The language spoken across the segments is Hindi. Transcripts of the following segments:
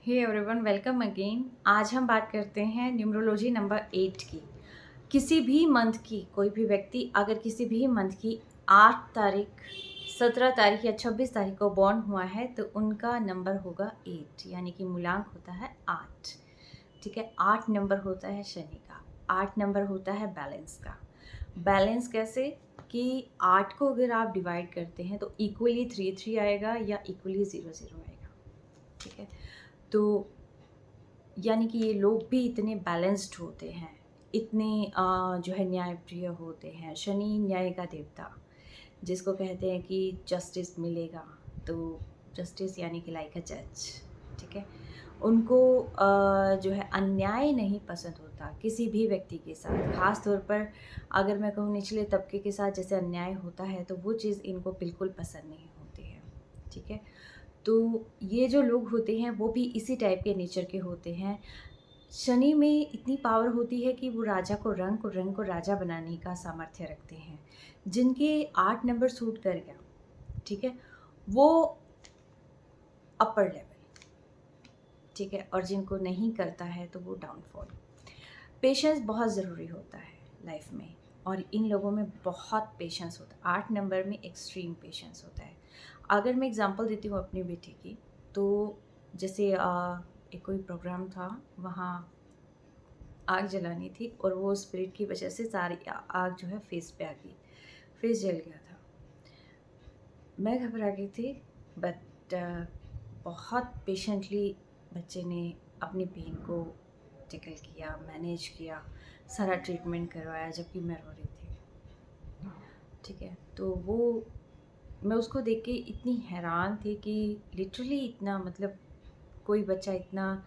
Hey everyone, welcome again. आज हम बात करते हैं न्यूमरोलॉजी नंबर 8 की। किसी भी मंथ की कोई भी व्यक्ति अगर किसी भी मंथ की 8 तारीख, 17 तारीख या 26 तारीख को बॉर्न हुआ है तो उनका नंबर होगा 8, यानी कि मूलांक होता है 8। ठीक है, 8 नंबर होता है शनि का, 8 नंबर होता है बैलेंस का। बैलेंस कैसे कि 8 को अगर आप डिवाइड करते हैं तो इक्वली 3 आएगा या इक्वली 0 आएगा। ठीक है, तो यानी कि ये लोग भी इतने बैलेंस्ड होते हैं, इतने जो है न्यायप्रिय होते हैं। शनि न्याय का देवता, जिसको कहते हैं कि जस्टिस मिलेगा, तो जस्टिस यानी कि लाइक अ जज। ठीक है, उनको जो है अन्याय नहीं पसंद होता किसी भी व्यक्ति के साथ। ख़ास तौर पर अगर मैं कहूँ निचले तबके के साथ जैसे अन्याय होता है तो वो चीज़ इनको बिल्कुल पसंद नहीं होती है। ठीक है, तो ये जो लोग होते हैं वो भी इसी टाइप के नेचर के होते हैं। शनि में इतनी पावर होती है कि वो राजा को रंग को राजा बनाने का सामर्थ्य रखते हैं। जिनके 8 नंबर सूट कर गया, ठीक है, वो अपर लेवल। ठीक है, और जिनको नहीं करता है तो वो डाउनफॉल। पेशेंस बहुत ज़रूरी होता है लाइफ में, और इन लोगों में बहुत पेशेंस होता है। 8 नंबर में एक्सट्रीम पेशेंस होता है। अगर मैं एग्जांपल देती हूँ अपनी बेटी की, तो जैसे एक कोई प्रोग्राम था, वहाँ आग जलानी थी और वो स्पिरिट की वजह से सारी आग जो है फेस पे आ गई, फेस जल गया था। मैं घबरा गई थी, बट बहुत पेशेंटली बच्चे ने अपनी पेन को टिकल किया, मैनेज किया, सारा ट्रीटमेंट करवाया जबकि मैं रो रही थी। ठीक है, तो वो मैं उसको देख के इतनी हैरान थी कि लिटरली इतना, मतलब कोई बच्चा इतना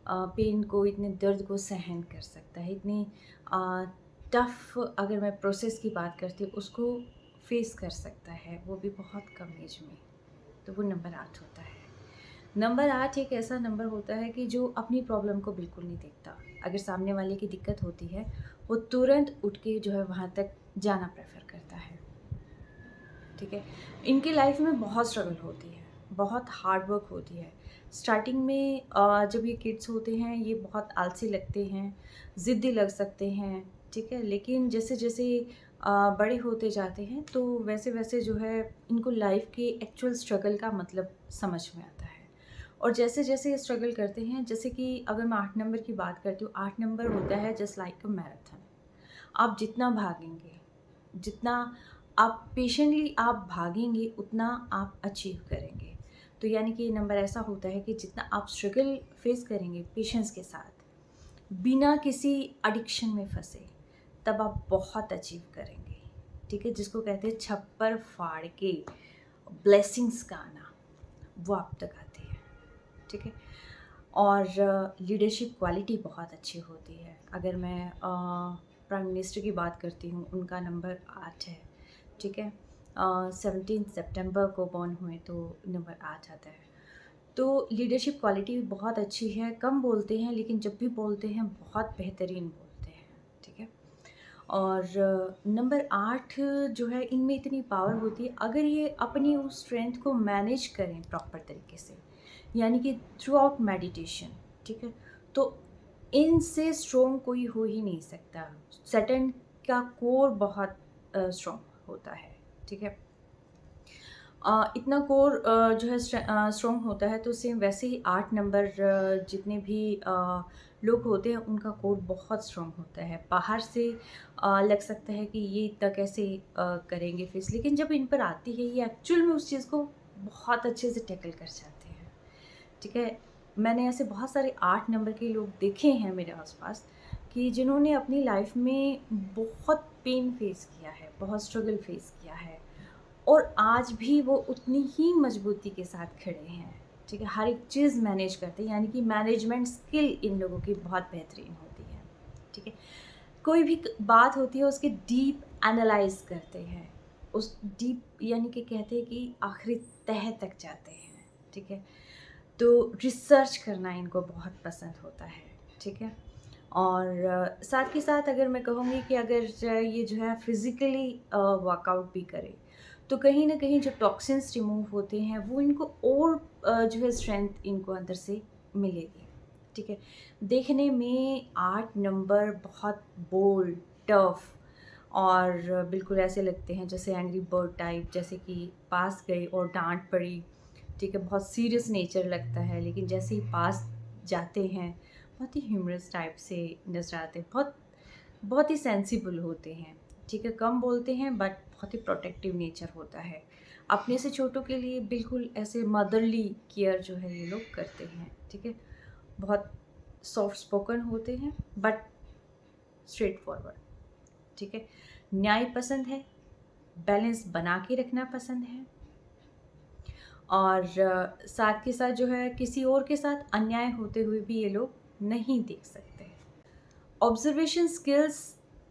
पेन को, इतने दर्द को सहन कर सकता है, इतनी टफ, अगर मैं प्रोसेस की बात करती हूँ, उसको फेस कर सकता है, वो भी बहुत कम एज में। तो वो नंबर 8 होता है। नंबर 8 एक ऐसा नंबर होता है कि जो अपनी प्रॉब्लम को बिल्कुल नहीं देखता। अगर सामने वाले की दिक्कत होती है, वो तुरंत उठ के जो है वहाँ तक जाना प्रेफ़र करता है। ठीक है, इनकी लाइफ में बहुत स्ट्रगल होती है, बहुत हार्ड वर्क होती है। स्टार्टिंग में जब ये किड्स होते हैं ये बहुत आलसी लगते हैं, ज़िद्दी लग सकते हैं। ठीक है, लेकिन जैसे जैसे बड़े होते जाते हैं तो वैसे वैसे जो है इनको लाइफ के एक्चुअल स्ट्रगल का मतलब समझ में आता है। और जैसे जैसे ये स्ट्रगल करते हैं, जैसे कि अगर मैं 8 नंबर की बात करती हूँ, 8 नंबर होता है जस्ट लाइक अ मैराथन। आप जितना भागेंगे, जितना आप पेशेंटली आप भागेंगे, उतना आप अचीव करेंगे। तो यानी कि ये नंबर ऐसा होता है कि जितना आप स्ट्रगल फेस करेंगे पेशेंस के साथ, बिना किसी एडिक्शन में फंसे, तब आप बहुत अचीव करेंगे। ठीक है, जिसको कहते हैं छप्पर फाड़ के ब्लेसिंग्स का आना, वो आप तक आती है। ठीक है, और लीडरशिप क्वालिटी बहुत अच्छी होती है। अगर मैं प्राइम मिनिस्टर की बात करती हूँ, उनका नंबर 8 है। ठीक है, 17 सितंबर को बॉर्न हुए तो नंबर 8 आता है। तो लीडरशिप क्वालिटी बहुत अच्छी है, कम बोलते हैं लेकिन जब भी बोलते हैं बहुत बेहतरीन बोलते हैं। ठीक है, और नंबर 8 जो है, इनमें इतनी पावर होती है, अगर ये अपनी उस स्ट्रेंथ को मैनेज करें प्रॉपर तरीके से, यानी कि थ्रू आउट मेडिटेशन। ठीक है, तो इनसे स्ट्रॉन्ग कोई हो ही नहीं सकता। सैटर्न का कोर बहुत स्ट्रॉन्ग होता है। ठीक है, इतना कोर जो है स्ट्रॉन्ग होता है, तो सेम वैसे ही 8 नंबर जितने भी लोग होते हैं उनका कोर बहुत स्ट्रॉन्ग होता है। बाहर से लग सकता है कि ये इतना कैसे करेंगे फेस, लेकिन जब इन पर आती है ये एक्चुअल में उस चीज़ को बहुत अच्छे से टैकल कर जाते हैं। ठीक है, मैंने ऐसे बहुत सारे 8 नंबर के लोग देखे हैं मेरे आसपास कि जिन्होंने अपनी लाइफ में बहुत पेन फेस किया है, बहुत स्ट्रगल फेस किया है, और आज भी वो उतनी ही मजबूती के साथ खड़े हैं। ठीक है, हर एक चीज़ मैनेज करते हैं, यानी कि मैनेजमेंट स्किल इन लोगों की बहुत बेहतरीन होती है। ठीक है, कोई भी बात होती है उसके डीप एनालाइज करते हैं, उस डीप यानी कि कहते हैं कि आखिरी तह तक जाते हैं। ठीक है, तो रिसर्च करना इनको बहुत पसंद होता है। ठीक है, और साथ के साथ अगर मैं कहूँगी कि अगर ये जो है फिज़िकली वर्कआउट भी करे, तो कहीं न कहीं जो टॉक्सिन्स रिमूव होते हैं वो इनको और जो है स्ट्रेंथ इनको अंदर से मिलेगी। ठीक है, देखने में 8 नंबर बहुत बोल्ड, टफ और बिल्कुल ऐसे लगते हैं जैसे एंग्री बर्ड टाइप, जैसे कि पास गए और डांट पड़ी। ठीक है, बहुत सीरियस नेचर लगता है, लेकिन जैसे ही पास जाते हैं बहुत ही ह्यूमरस टाइप से नजर आते हैं, बहुत बहुत ही सेंसिबल होते हैं। ठीक है, कम बोलते हैं बट बहुत ही प्रोटेक्टिव नेचर होता है। अपने से छोटों के लिए बिल्कुल ऐसे मदरली केयर जो है ये लोग करते हैं। ठीक है, बहुत सॉफ्ट स्पोकन होते हैं बट स्ट्रेट फॉरवर्ड। ठीक है, न्याय पसंद है, बैलेंस बना के रखना पसंद है, और साथ के साथ जो है किसी और के साथ अन्याय होते हुए भी ये लोग नहीं देख सकते। ऑब्जर्वेशन स्किल्स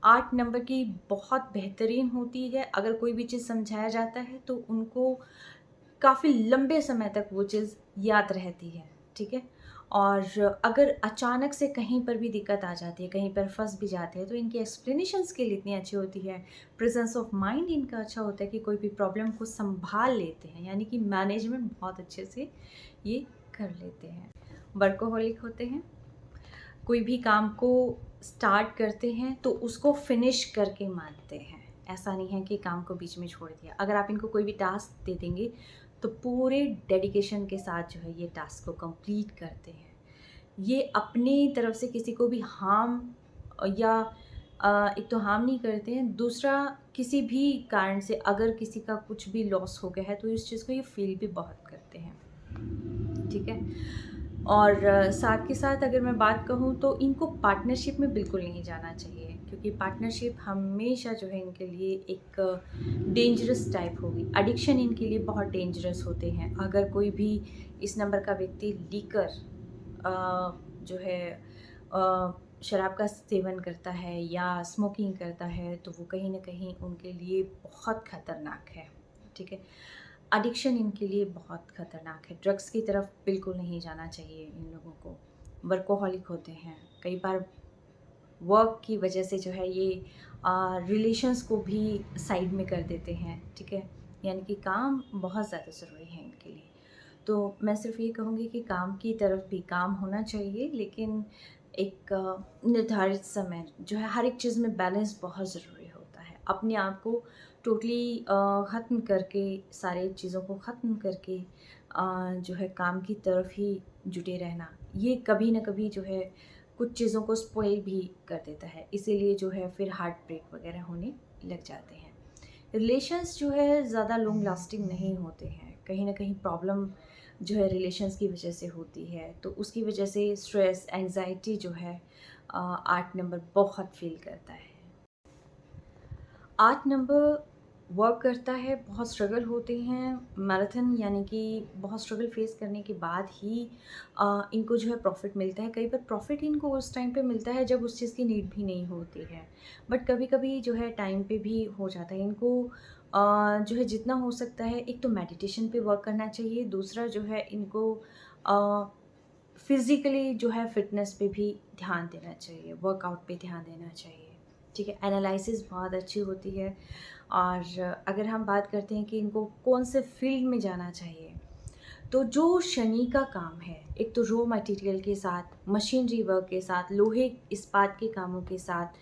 8 नंबर की बहुत बेहतरीन होती है। अगर कोई भी चीज़ समझाया जाता है तो उनको काफ़ी लंबे समय तक वो चीज़ याद रहती है। ठीक है, और अगर अचानक से कहीं पर भी दिक्कत आ जाती है, कहीं पर फंस भी जाते हैं, तो इनकी एक्सप्लेनेशन स्किल इतनी अच्छी होती है, प्रेजेंस ऑफ माइंड इनका अच्छा होता है कि कोई भी प्रॉब्लम को संभाल लेते हैं, यानी कि मैनेजमेंट बहुत अच्छे से ये कर लेते हैं। वर्कोहॉलिक होते हैं, कोई भी काम को स्टार्ट करते हैं तो उसको फिनिश करके मानते हैं। ऐसा नहीं है कि काम को बीच में छोड़ दिया। अगर आप इनको कोई भी टास्क दे देंगे तो पूरे डेडिकेशन के साथ जो है ये टास्क को कंप्लीट करते हैं। ये अपनी तरफ से किसी को भी हार्म या एक तो हार्म नहीं करते हैं, दूसरा किसी भी कारण से अगर किसी का कुछ भी लॉस हो गया है तो इस चीज़ को ये फील भी बहुत करते हैं। ठीक है, और साथ के साथ अगर मैं बात कहूँ तो इनको पार्टनरशिप में बिल्कुल नहीं जाना चाहिए, क्योंकि पार्टनरशिप हमेशा जो है इनके लिए एक डेंजरस टाइप होगी। एडिक्शन इनके लिए बहुत डेंजरस होते हैं। अगर कोई भी इस नंबर का व्यक्ति लीकर जो है शराब का सेवन करता है या स्मोकिंग करता है तो वो कहीं ना कहीं उनके लिए बहुत ख़तरनाक है। ठीक है, एडिक्शन इनके लिए बहुत ख़तरनाक है। ड्रग्स की तरफ बिल्कुल नहीं जाना चाहिए इन लोगों को। वर्कोहॉलिक होते हैं, कई बार वर्क की वजह से जो है ये रिलेशंस को भी साइड में कर देते हैं। ठीक है, यानी कि काम बहुत ज़्यादा ज़रूरी है इनके लिए। तो मैं सिर्फ ये कहूँगी कि काम की तरफ भी काम होना चाहिए, लेकिन एक निर्धारित समय जो है, हर एक चीज़ में बैलेंस बहुत ज़रूरी होता है। अपने आप को टोटली ख़त्म करके, सारे चीज़ों को ख़त्म करके जो है काम की तरफ ही जुटे रहना, ये कभी ना कभी जो है कुछ चीज़ों को स्पॉइल भी कर देता है। इसीलिए जो है फिर हार्ट ब्रेक वगैरह होने लग जाते हैं। रिलेशंस जो है ज़्यादा लॉन्ग लास्टिंग नहीं होते हैं। कहीं ना कहीं प्रॉब्लम जो है रिलेशंस की वजह से होती है, तो उसकी वजह से स्ट्रेस, एंजाइटी जो है 8 नंबर बहुत फील करता है। 8 नंबर वर्क करता है, बहुत स्ट्रगल होते हैं, मैराथन यानी कि बहुत स्ट्रगल फेस करने के बाद ही इनको जो है प्रॉफिट मिलता है। कई बार प्रॉफिट इनको उस टाइम पे मिलता है जब उस चीज़ की नीड भी नहीं होती है, बट कभी कभी जो है टाइम पे भी हो जाता है। इनको जो है जितना हो सकता है, एक तो मेडिटेशन पे वर्क करना चाहिए, दूसरा जो है इनको फिज़िकली जो है फिटनेस पे भी ध्यान देना चाहिए, वर्कआउट पे ध्यान देना चाहिए। ठीक है, एनालिसिस बहुत अच्छी होती है। और अगर हम बात करते हैं कि इनको कौन से फील्ड में जाना चाहिए, तो जो शनि का काम है, एक तो रॉ मटेरियल के साथ, मशीनरी वर्क के साथ, लोहे इस्पात के कामों के साथ,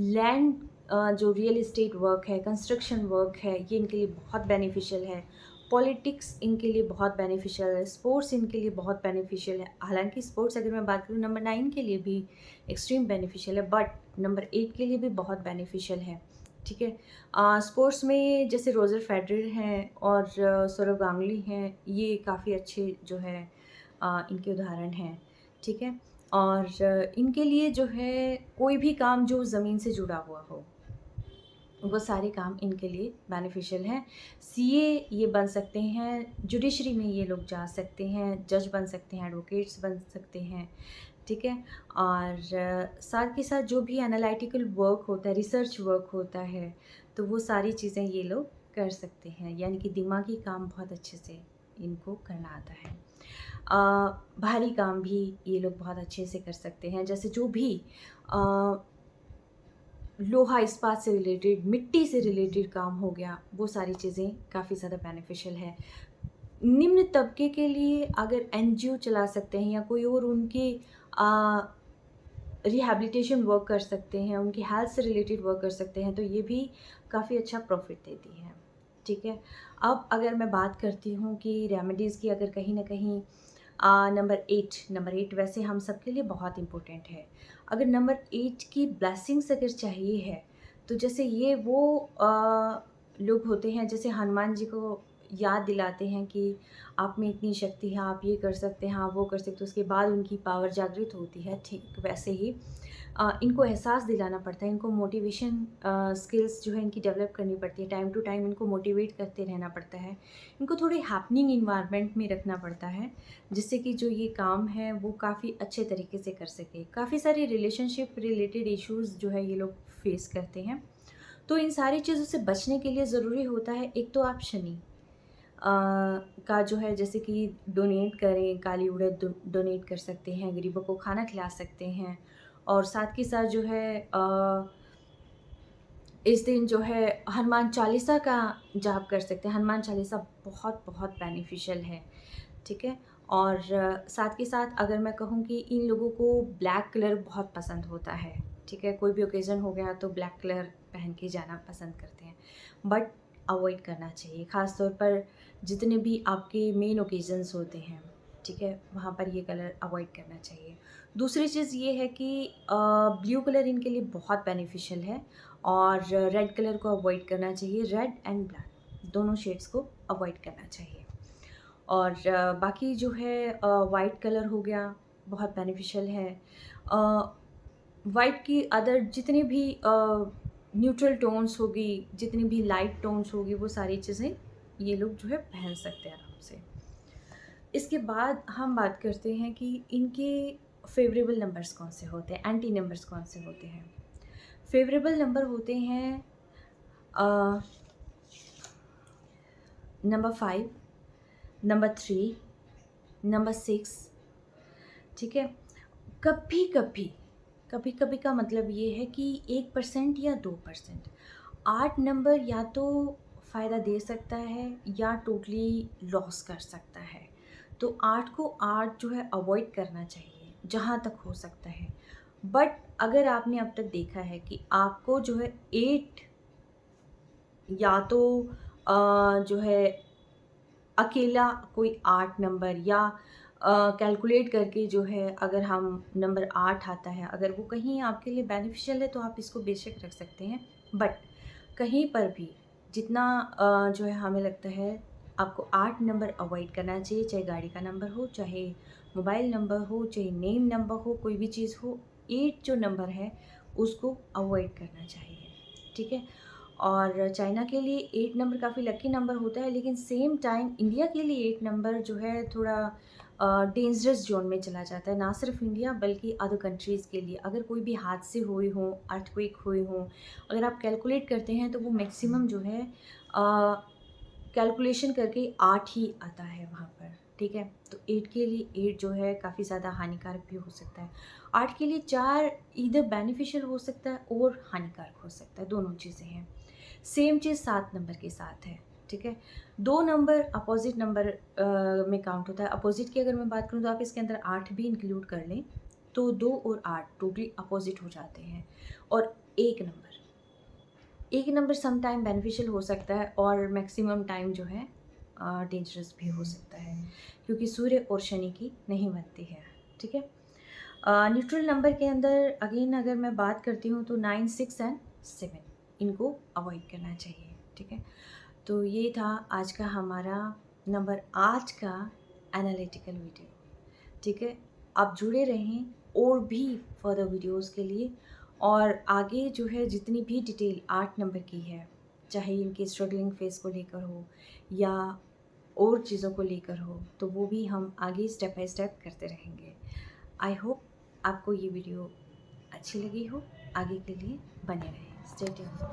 लैंड जो रियल इस्टेट वर्क है, कंस्ट्रक्शन वर्क है, ये इनके लिए बहुत बेनिफिशियल है। पॉलिटिक्स इनके लिए बहुत बेनिफिशियल है। स्पोर्ट्स इनके लिए बहुत बेनिफिशियल है। हालांकि स्पोर्ट्स अगर मैं बात करूँ नंबर 9 के लिए भी एक्सट्रीम बेनिफिशियल है, बट नंबर 8 के लिए भी बहुत बेनिफिशियल है। ठीक है, स्पोर्ट्स में जैसे रोजर फेडरर हैं और सौरव गांगुली हैं, ये काफ़ी अच्छे जो है इनके उदाहरण हैं। ठीक है, और इनके लिए जो है कोई भी काम जो ज़मीन से जुड़ा हुआ हो, वो सारे काम इनके लिए बेनिफिशियल हैं। सीए ये बन सकते हैं, जुडिशरी में ये लोग जा सकते हैं, जज बन सकते हैं, एडवोकेट्स बन सकते हैं। ठीक है, और साथ के साथ जो भी एनालिटिकल वर्क होता है, रिसर्च वर्क होता है, तो वो सारी चीज़ें ये लोग कर सकते हैं, यानी कि दिमागी काम बहुत अच्छे से इनको करना आता है। भारी काम भी ये लोग बहुत अच्छे से कर सकते हैं, जैसे जो भी लोहा इस्पात से रिलेटेड, मिट्टी से रिलेटेड काम हो गया, वो सारी चीज़ें काफ़ी ज़्यादा बेनिफिशियल है। निम्न तबके के लिए अगर एनजीओ चला सकते हैं या कोई और उनकी रिहैबिलिटेशन वर्क कर सकते हैं, उनकी हेल्थ से रिलेटेड वर्क कर सकते हैं, तो ये भी काफ़ी अच्छा प्रॉफिट देती है। ठीक है, अब अगर मैं बात करती हूँ कि रेमेडीज़ की, अगर कहीं ना कहीं नंबर 8 वैसे हम सबके लिए बहुत इम्पोर्टेंट है। अगर नंबर 8 की ब्लेसिंग्स अगर चाहिए है, तो जैसे ये वो लोग होते हैं जैसे हनुमान जी को याद दिलाते हैं कि आप में इतनी शक्ति है, आप ये कर सकते हैं, आप वो कर सकते हैं, उसके बाद उनकी पावर जागृत होती है। ठीक वैसे ही इनको एहसास दिलाना पड़ता है, इनको मोटिवेशन स्किल्स जो है इनकी डेवलप करनी पड़ती है, टाइम टू टाइम इनको मोटिवेट करते रहना पड़ता है, इनको थोड़े हैपनिंग इन्वायरमेंट में रखना पड़ता है, जिससे कि जो ये काम है वो काफ़ी अच्छे तरीके से कर सके। काफ़ी सारे रिलेशनशिप रिलेटेड इश्यूज़ जो है ये लोग फेस करते हैं, तो इन सारी चीज़ों से बचने के लिए ज़रूरी होता है, एक तो आप शनि का जो है जैसे कि डोनेट करें, काली उड़द डोनेट कर सकते हैं, गरीबों को खाना खिला सकते हैं, और साथ के साथ जो है इस दिन जो है हनुमान चालीसा का जाप कर सकते हैं। हनुमान चालीसा बहुत बहुत बेनिफिशियल है। ठीक है, और साथ के साथ अगर मैं कहूँ कि इन लोगों को ब्लैक कलर बहुत पसंद होता है। ठीक है, कोई भी ओकेज़न हो गया तो ब्लैक कलर पहन के जाना पसंद करते हैं, बट अवॉइड करना चाहिए, ख़ास तौर पर जितने भी आपके मेन ओकेज़न्स होते हैं। ठीक है, वहाँ पर ये कलर अवॉइड करना चाहिए। दूसरी चीज़ ये है कि ब्लू कलर इनके लिए बहुत बेनिफिशियल है, और रेड कलर को अवॉइड करना चाहिए। रेड एंड ब्लैक दोनों शेड्स को अवॉइड करना चाहिए। और बाकी जो है वाइट कलर हो गया, बहुत बेनिफिशियल है। वाइट की अदर जितनी भी न्यूट्रल टोन्स होगी, जितनी भी लाइट टोन्स होगी, वो सारी चीज़ें ये लोग जो है पहन सकते हैं आराम से। इसके बाद हम बात करते हैं कि इनके फेवरेबल नंबर्स कौन से होते हैं, एंटी नंबर्स कौन से होते हैं। फेवरेबल नंबर होते हैं नंबर 5, नंबर 3, नंबर 6। ठीक है, कभी कभी कभी कभी का मतलब ये है कि 1% या 2%। 8 नंबर या तो फ़ायदा दे सकता है या टोटली लॉस कर सकता है, तो 8 जो है अवॉइड करना चाहिए जहाँ तक हो सकता है। बट अगर आपने अब तक देखा है कि आपको जो है 8 या तो जो है अकेला कोई 8 नंबर, या कैलकुलेट करके जो है अगर हम नंबर 8 आता है, अगर वो कहीं आपके लिए बेनिफिशियल है तो आप इसको बेशक रख सकते हैं। बट कहीं पर भी जितना जो है हमें लगता है आपको 8 नंबर अवॉइड करना चाहिए, चाहे गाड़ी का नंबर हो, चाहे मोबाइल नंबर हो, चाहे नेम नंबर हो, कोई भी चीज़ हो, 8 जो नंबर है उसको अवॉइड करना चाहिए। ठीक है, और चाइना के लिए 8 नंबर काफ़ी लकी नंबर होता है, लेकिन सेम टाइम इंडिया के लिए 8 नंबर जो है थोड़ा डेंजरस जोन में चला जाता है। ना सिर्फ इंडिया बल्कि अदर कंट्रीज़ के लिए, अगर कोई भी हादसे हुए हों, अर्थक्वेक हुए हों, अगर आप कैलकुलेट करते हैं तो वो मैक्सिमम जो है कैलकुलेशन करके 8 ही आता है वहाँ पर। ठीक है, तो 8 के लिए 8 जो है काफ़ी ज़्यादा हानिकारक भी हो सकता है। 8 के लिए 4 इधर बेनिफिशियल हो सकता है और हानिकारक हो सकता है, दोनों चीज़ें हैं। सेम चीज़ 7 नंबर के साथ है। ठीक है, 2 नंबर अपोजिट नंबर में काउंट होता है। अपोजिट की अगर मैं बात करूँ तो आप इसके अंदर 8 भी इंक्लूड कर लें तो 2 और 8 टोटली अपोजिट हो जाते हैं। और 1 नंबर सम टाइम बेनिफिशियल हो सकता है और मैक्सिमम टाइम जो है डेंजरस भी हो सकता है, क्योंकि सूर्य और शनि की नहीं बनती है। ठीक है, न्यूट्रल नंबर के अंदर अगेन अगर मैं बात करती हूँ तो 9, 6 एंड 7 इनको अवॉइड करना चाहिए। ठीक है, तो ये था आज का हमारा नंबर 8 का एनालिटिकल वीडियो। ठीक है, आप जुड़े रहें और भी फर्दर वीडियोस के लिए, और आगे जो है जितनी भी डिटेल 8 नंबर की है, चाहे इनके स्ट्रगलिंग फेस को लेकर हो या और चीज़ों को लेकर हो, तो वो भी हम आगे स्टेप बाय स्टेप करते रहेंगे। आई होप आपको ये वीडियो अच्छी लगी हो, आगे के लिए बने रहें। Stay tuned.